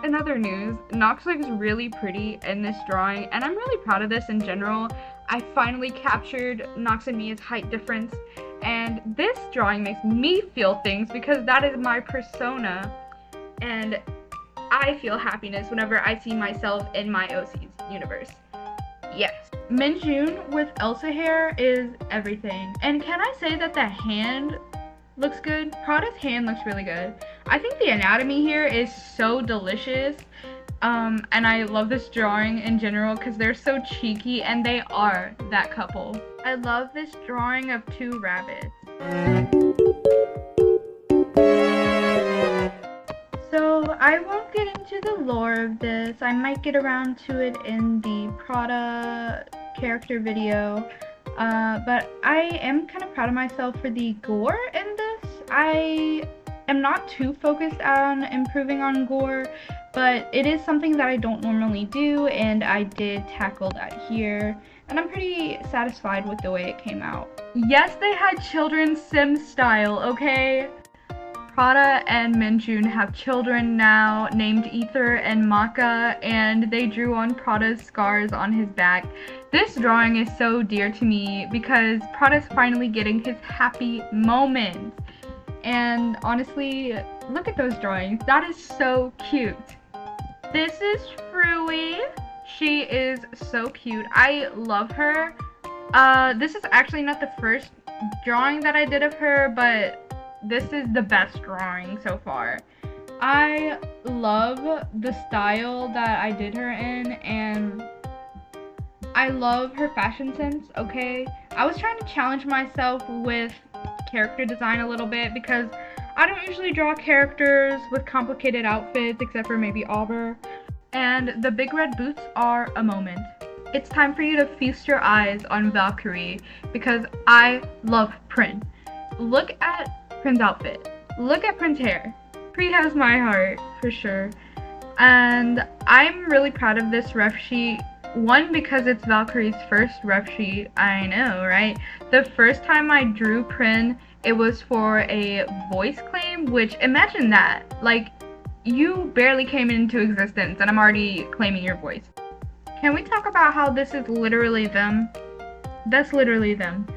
In other news, Nox looks really pretty in this drawing, and I'm really proud of this in general. I finally captured Nox and Mia's height difference, and this drawing makes me feel things because that is my persona, and I feel happiness whenever I see myself in my OC's universe. Yes. Minjun with Elsa hair is everything. And can I say that the hand looks good? Prada's hand looks really good. I think the anatomy here is so delicious. And I love this drawing in general because they're so cheeky, and they are that couple. I love this drawing of two rabbits. So I won't get into the lore of this. I might get around to it in the Prada character video. But I am kind of proud of myself for the gore in this. I am not too focused on improving on gore, but it is something that I don't normally do, and I did tackle that here, and I'm pretty satisfied with the way it came out. Yes, they had children's Sim style, okay? Prada and Minjun have children now named Ether and Maka, and they drew on Prada's scars on his back. This drawing is so dear to me because Prada's finally getting his happy moment. And honestly, look at those drawings. That is so cute. This is Frui. She is so cute. I love her. This is actually not the first drawing that I did of her, but this is the best drawing so far. I love the style that I did her in, and I love her fashion sense, okay? I was trying to challenge myself with character design a little bit because I don't usually draw characters with complicated outfits except for maybe Auber. And the big red boots are a moment. It's time for you to feast your eyes on Valkyrie because I love Prin. Look at Prin's outfit. Look at Prin's hair. Pri has my heart, for sure. And I'm really proud of this ref sheet. One, because it's Valkyrie's first ref sheet. I know, right? The first time I drew Prin, it was for a voice claim, which, imagine that. Like, you barely came into existence and I'm already claiming your voice. Can we talk about how this is literally them? That's literally them.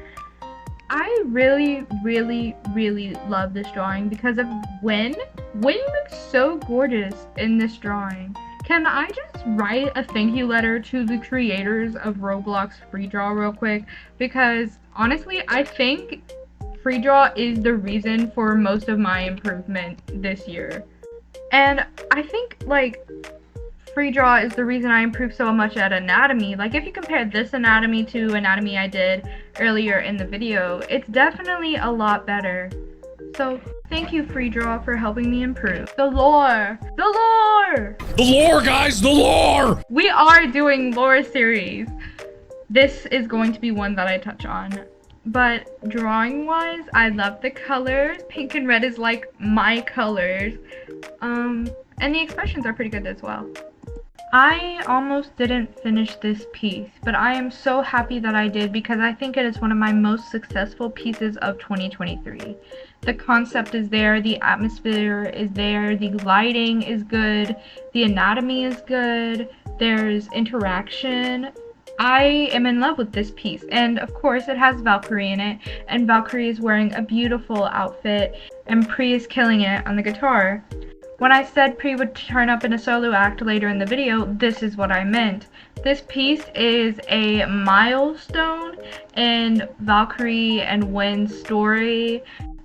I really, really, really love this drawing because of Wynn. Wynn looks so gorgeous in this drawing. Can I just write a thank you letter to the creators of Roblox FreeDraw real quick? Because honestly, I think FreeDraw is the reason for most of my improvement this year. And I think, like, FreeDraw is the reason I improved so much at anatomy. Like, if you compare this anatomy to anatomy I did earlier in the video, it's definitely a lot better. So, thank you, FreeDraw, for helping me improve. The lore! The lore! The lore, guys! The lore! We are doing lore series. This is going to be one that I touch on. But drawing-wise, I love the colors. Pink and red is like my colors. And the expressions are pretty good as well. I almost didn't finish this piece, but I am so happy that I did because I think it is one of my most successful pieces of 2023. The concept is there, the atmosphere is there, the lighting is good, the anatomy is good, there's interaction. I am in love with this piece, and of course it has Valkyrie in it, and Valkyrie is wearing a beautiful outfit, and Pri is killing it on the guitar. When I said Pri would turn up in a solo act later in the video, this is what I meant. This piece is a milestone in Valkyrie and Wynn's story,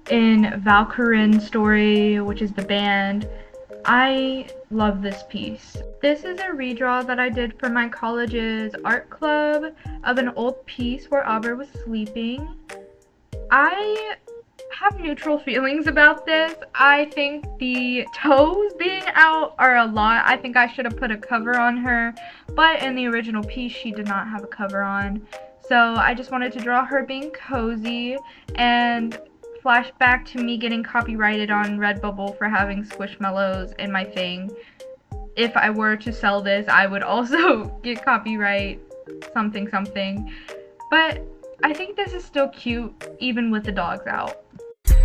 in Valkyrin's story, which is the band. I love this piece. This is a redraw that I did for my college's art club of an old piece where Auber was sleeping. I have neutral feelings about this. I think the toes being out are a lot. I think I should have put a cover on her, but in the original piece she did not have a cover on. So I just wanted to draw her being cozy and flash back to me getting copyrighted on Redbubble for having Squishmallows in my thing. If I were to sell this, I would also get copyright something something. But I think this is still cute even with the dogs out.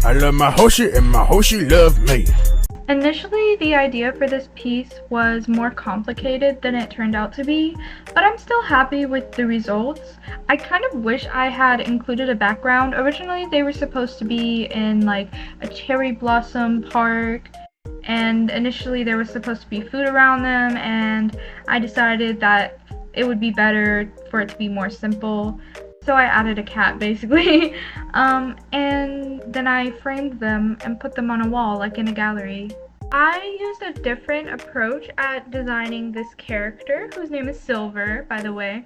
I love my Hoshi and my Hoshi love me. Initially, the idea for this piece was more complicated than it turned out to be, but I'm still happy with the results. I kind of wish I had included a background. Originally, they were supposed to be in like a cherry blossom park, and initially there was supposed to be food around them, and I decided that it would be better for it to be more simple. So I added a cat basically, and then I framed them and put them on a wall like in a gallery. I used a different approach at designing this character, whose name is Silver, by the way.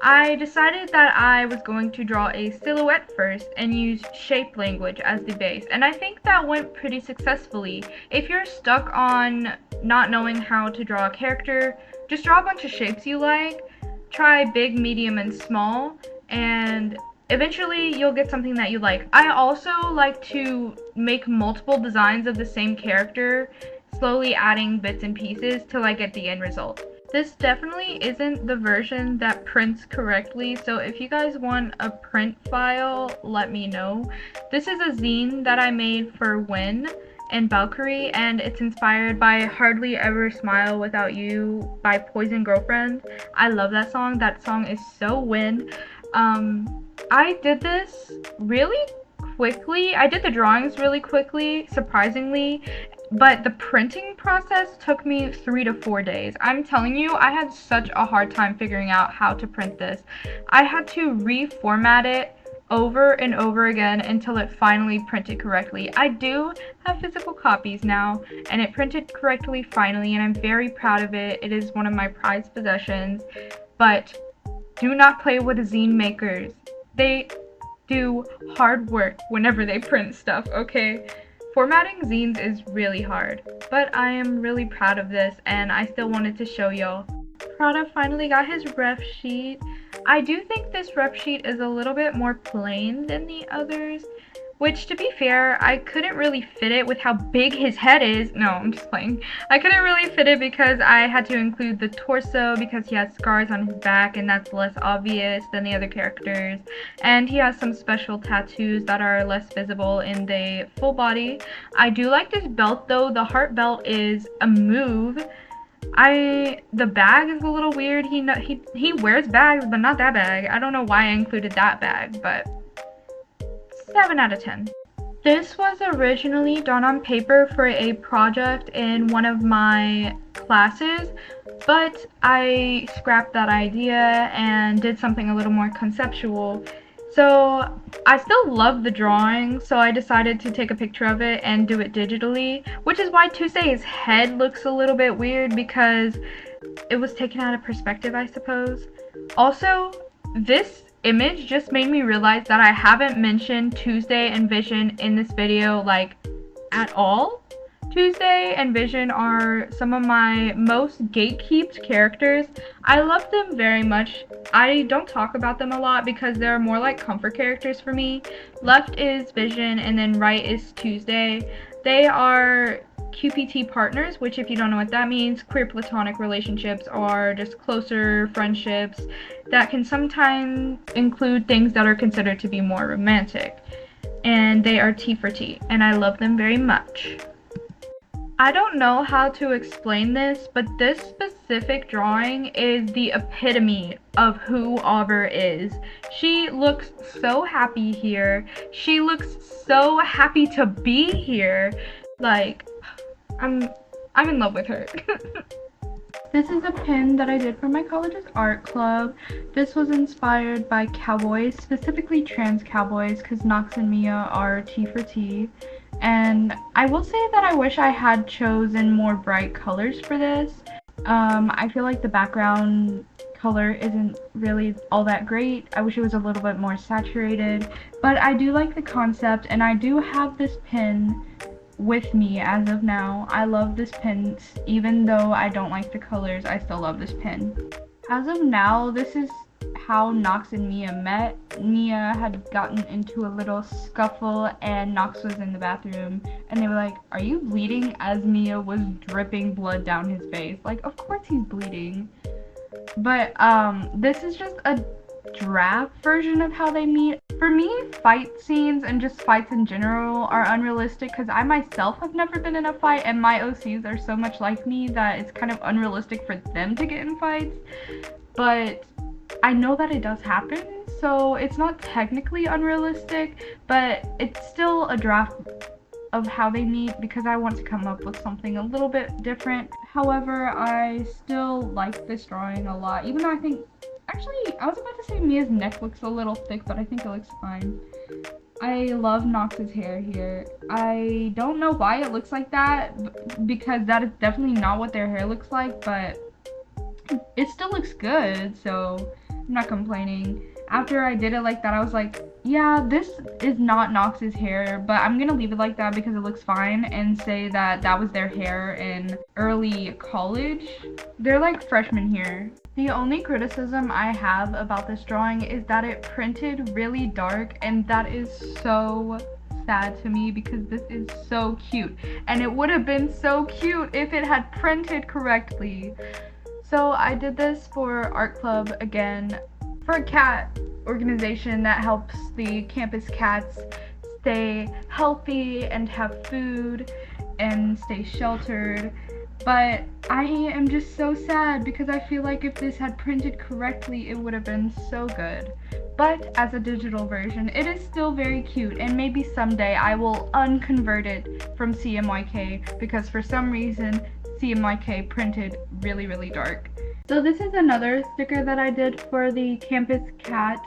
I decided that I was going to draw a silhouette first and use shape language as the base, and I think that went pretty successfully. If you're stuck on not knowing how to draw a character, just draw a bunch of shapes you like, try big, medium, and small, and eventually you'll get something that you like. I also like to make multiple designs of the same character, slowly adding bits and pieces till I get the end result. This definitely isn't the version that prints correctly, so if you guys want a print file, let me know. This is a zine that I made for Wynn and Valkyrie, and it's inspired by Hardly Ever Smile Without You by Poison Girlfriend. I love that song. That song is so Wynn. I did this really quickly. I did the drawings really quickly, surprisingly, but the printing process took me 3 to 4 days. I'm telling you, I had such a hard time figuring out how to print this. I had to reformat it over and over again until it finally printed correctly. I do have physical copies now, and it printed correctly finally, and I'm very proud of it. It is one of my prized possessions, but do not play with zine makers. They do hard work whenever they print stuff, okay? Formatting zines is really hard, but I am really proud of this and I still wanted to show y'all. Prada finally got his ref sheet. I do think this ref sheet is a little bit more plain than the others, which, to be fair, I couldn't really fit it with how big his head is. No, I'm just playing. I couldn't really fit it because I had to include the torso because he has scars on his back and that's less obvious than the other characters. And he has some special tattoos that are less visible in the full body. I do like this belt though. The heart belt is a move. The bag is a little weird. He wears bags, but not that bag. I don't know why I included that bag, but 7 out of 10. This was originally done on paper for a project in one of my classes, but I scrapped that idea and did something a little more conceptual. So I still love the drawing, so I decided to take a picture of it and do it digitally, which is why Tuesday's head looks a little bit weird because it was taken out of perspective, I suppose. Also, this image just made me realize that I haven't mentioned Tuesday and Vision in this video, like, at all. Tuesday and Vision are some of my most gatekeeped characters. I love them very much. I don't talk about them a lot because they're more like comfort characters for me. Left is Vision and then right is Tuesday. They are QPT partners, which if you don't know what that means, queer platonic relationships are just closer friendships that can sometimes include things that are considered to be more romantic. And they are T for T, and I love them very much. I don't know how to explain this, but this specific drawing is the epitome of who Auber is. She looks so happy here. She looks so happy to be here. Like, I'm in love with her. This is a pin that I did for my college's art club. This was inspired by cowboys, specifically trans cowboys, because Nox and Mia are T for T. And I will say that I wish I had chosen more bright colors for this. I feel like the background color isn't really all that great. I wish it was a little bit more saturated, but I do like the concept and I do have this pin with me as of now. I love this pin. Even though I don't like the colors, I still love this pin. As of now, this is how Nox and Mia met. Mia had gotten into a little scuffle and Nox was in the bathroom and they were like, "Are you bleeding?" as Mia was dripping blood down his face. Like, of course he's bleeding. But this is just a draft version of how they meet. For me, fight scenes and just fights in general are unrealistic because I myself have never been in a fight and my OCs are so much like me that it's kind of unrealistic for them to get in fights. But I know that it does happen, so it's not technically unrealistic, but it's still a draft of how they meet because I want to come up with something a little bit different. However, I still like this drawing a lot, even though I think, actually, I was about to say Mia's neck looks a little thick, but I think it looks fine. I love Nox's hair here. I don't know why it looks like that, because that is definitely not what their hair looks like, but it still looks good, so I'm not complaining. After I did it like that, I was like, yeah, this is not Nox's hair, but I'm gonna leave it like that because it looks fine and say that that was their hair in early college. They're like freshmen here. The only criticism I have about this drawing is that it printed really dark, and that is so sad to me because this is so cute and it would have been so cute if it had printed correctly. So I did this for art club again, for a cat organization that helps the campus cats stay healthy and have food and stay sheltered. But I am just so sad because I feel like if this had printed correctly, it would have been so good. But as a digital version, it is still very cute, and maybe someday I will unconvert it from CMYK because for some reason CMYK printed really, really dark. So this is another sticker that I did for the Campus Cat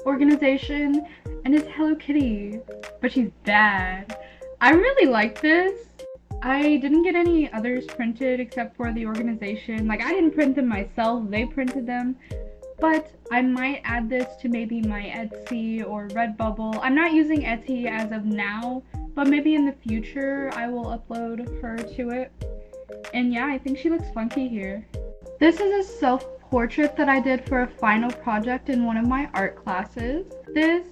organization, and it's Hello Kitty, but she's bad. I really like this. I didn't get any others printed except for the organization. Like, I didn't print them myself, they printed them. but I might add this to maybe my Etsy or Redbubble. I'm not using Etsy as of now, but maybe in the future I will upload her to it. And yeah, I think she looks funky here. This is a self-portrait that I did for a final project in one of my art classes. This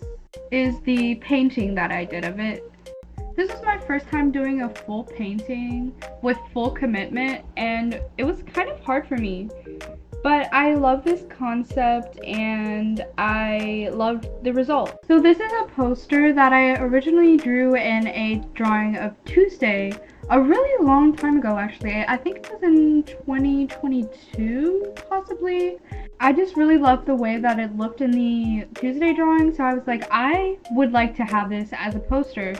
is the painting that I did of it. This was my first time doing a full painting with full commitment, and it was kind of hard for me. But I love this concept and I loved the result. So this is a poster that I originally drew in a drawing of Tuesday, a really long time ago actually. I think it was in 2022 possibly. I just really loved the way that it looked in the Tuesday drawing, so I was like, I would like to have this as a poster.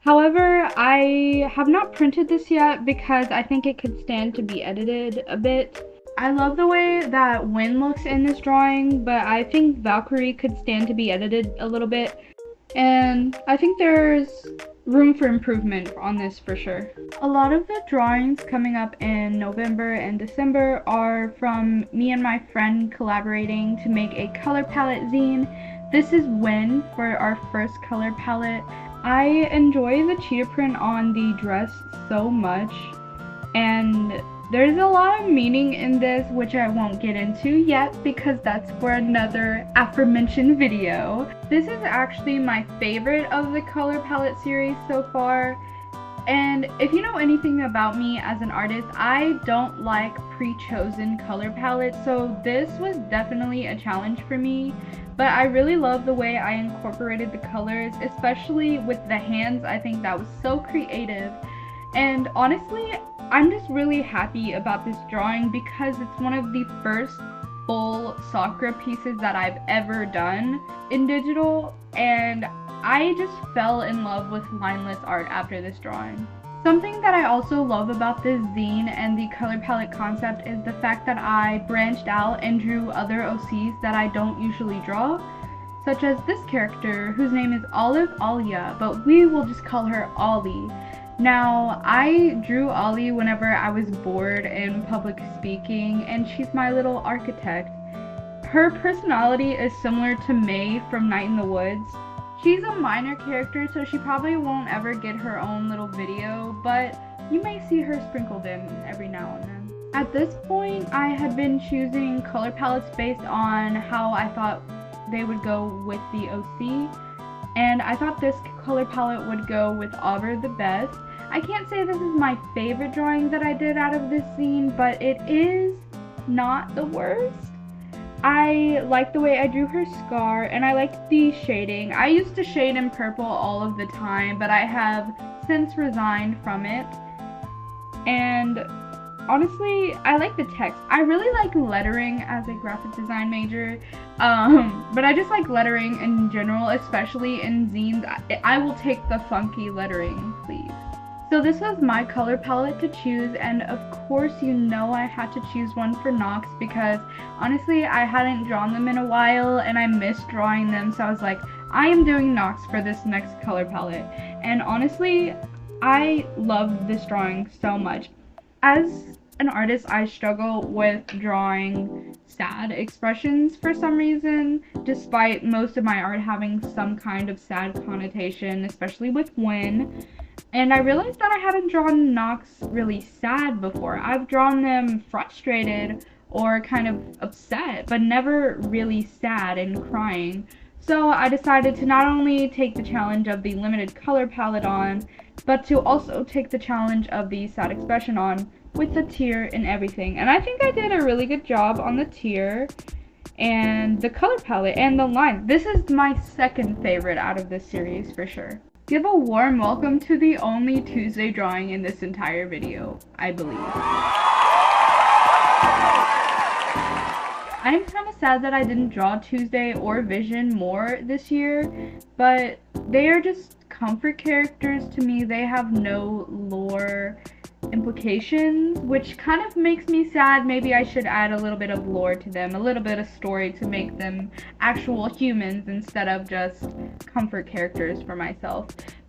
However, I have not printed this yet because I think it could stand to be edited a bit. I love the way that Wynn looks in this drawing, but I think Valkyrie could stand to be edited a little bit. And I think there's room for improvement on this for sure. A lot of the drawings coming up in November and December are from me and my friend collaborating to make a color palette zine. This is Wynn for our first color palette. I enjoy the cheetah print on the dress so much, and there's a lot of meaning in this, which I won't get into yet because that's for another aforementioned video. This is actually my favorite of the color palette series so far. And if you know anything about me as an artist, I don't like pre-chosen color palettes, so this was definitely a challenge for me. But I really love the way I incorporated the colors, especially with the hands. I think that was so creative. And honestly, I'm just really happy about this drawing because it's one of the first full Sakura pieces that I've ever done in digital, and I just fell in love with lineless art after this drawing. Something that I also love about this zine and the color palette concept is the fact that I branched out and drew other OCs that I don't usually draw, such as this character whose name is Olive Alia, but we will just call her Ollie. Now, I drew Ollie whenever I was bored in public speaking, and she's my little architect. Her personality is similar to May from Night in the Woods. She's a minor character, so she probably won't ever get her own little video, but you may see her sprinkled in every now and then. At this point, I had been choosing color palettes based on how I thought they would go with the OC, and I thought this color palette would go with Auber the best. I can't say this is my favorite drawing that I did out of this scene, but it is not the worst. I like the way I drew her scar, and I like the shading. I used to shade in purple all of the time, but I have since resigned from it. And honestly, I like the text. I really like lettering as a graphic design major, but I just like lettering in general, especially in zines. I will take the funky lettering, please. So this was my color palette to choose, and of course you know I had to choose one for Nox because honestly I hadn't drawn them in a while and I missed drawing them, so I was like, I am doing Nox for this next color palette. And honestly, I love this drawing so much. As an artist, I struggle with drawing sad expressions for some reason, despite most of my art having some kind of sad connotation, especially with Wynn. And I realized that I hadn't drawn Nox really sad before. I've drawn them frustrated or kind of upset, but never really sad and crying. So I decided to not only take the challenge of the limited color palette on, but to also take the challenge of the sad expression on with the tear and everything. And I think I did a really good job on the tear and the color palette and the line. This is my second favorite out of this series for sure. Give a warm welcome to the only Tuesday drawing in this entire video, I believe. I am kind of sad that I didn't draw Tuesday or Vision more this year, but they are just comfort characters to me. They have no lore implications, which kind of makes me sad. Maybe I should add a little bit of lore to them, a little bit of story to make them actual humans instead of just comfort characters for myself.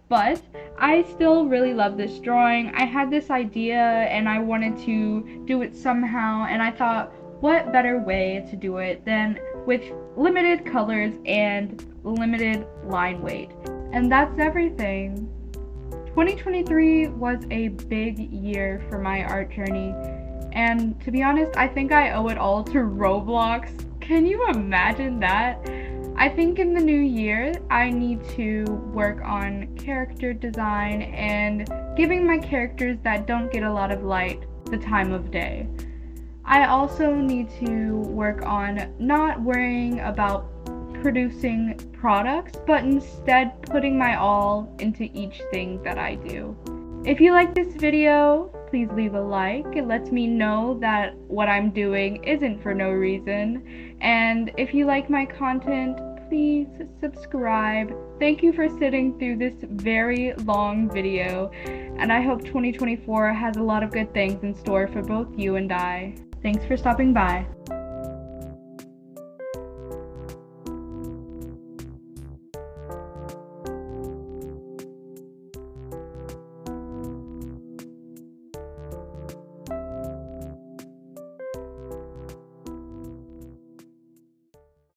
But I still really love this drawing. I had this idea and I wanted to do it somehow, and I thought, what better way to do it than with limited colors and limited line weight. And that's everything. 2023 was a big year for my art journey, and to be honest, I think I owe it all to Roblox. Can you imagine that? I think in the new year, I need to work on character design and giving my characters that don't get a lot of light the time of day. I also need to work on not worrying about producing products, but instead putting my all into each thing that I do. If you like this video, please leave a like. It lets me know that what I'm doing isn't for no reason. And if you like my content, please subscribe. Thank you for sitting through this very long video, and I hope 2024 has a lot of good things in store for both you and I. Thanks for stopping by.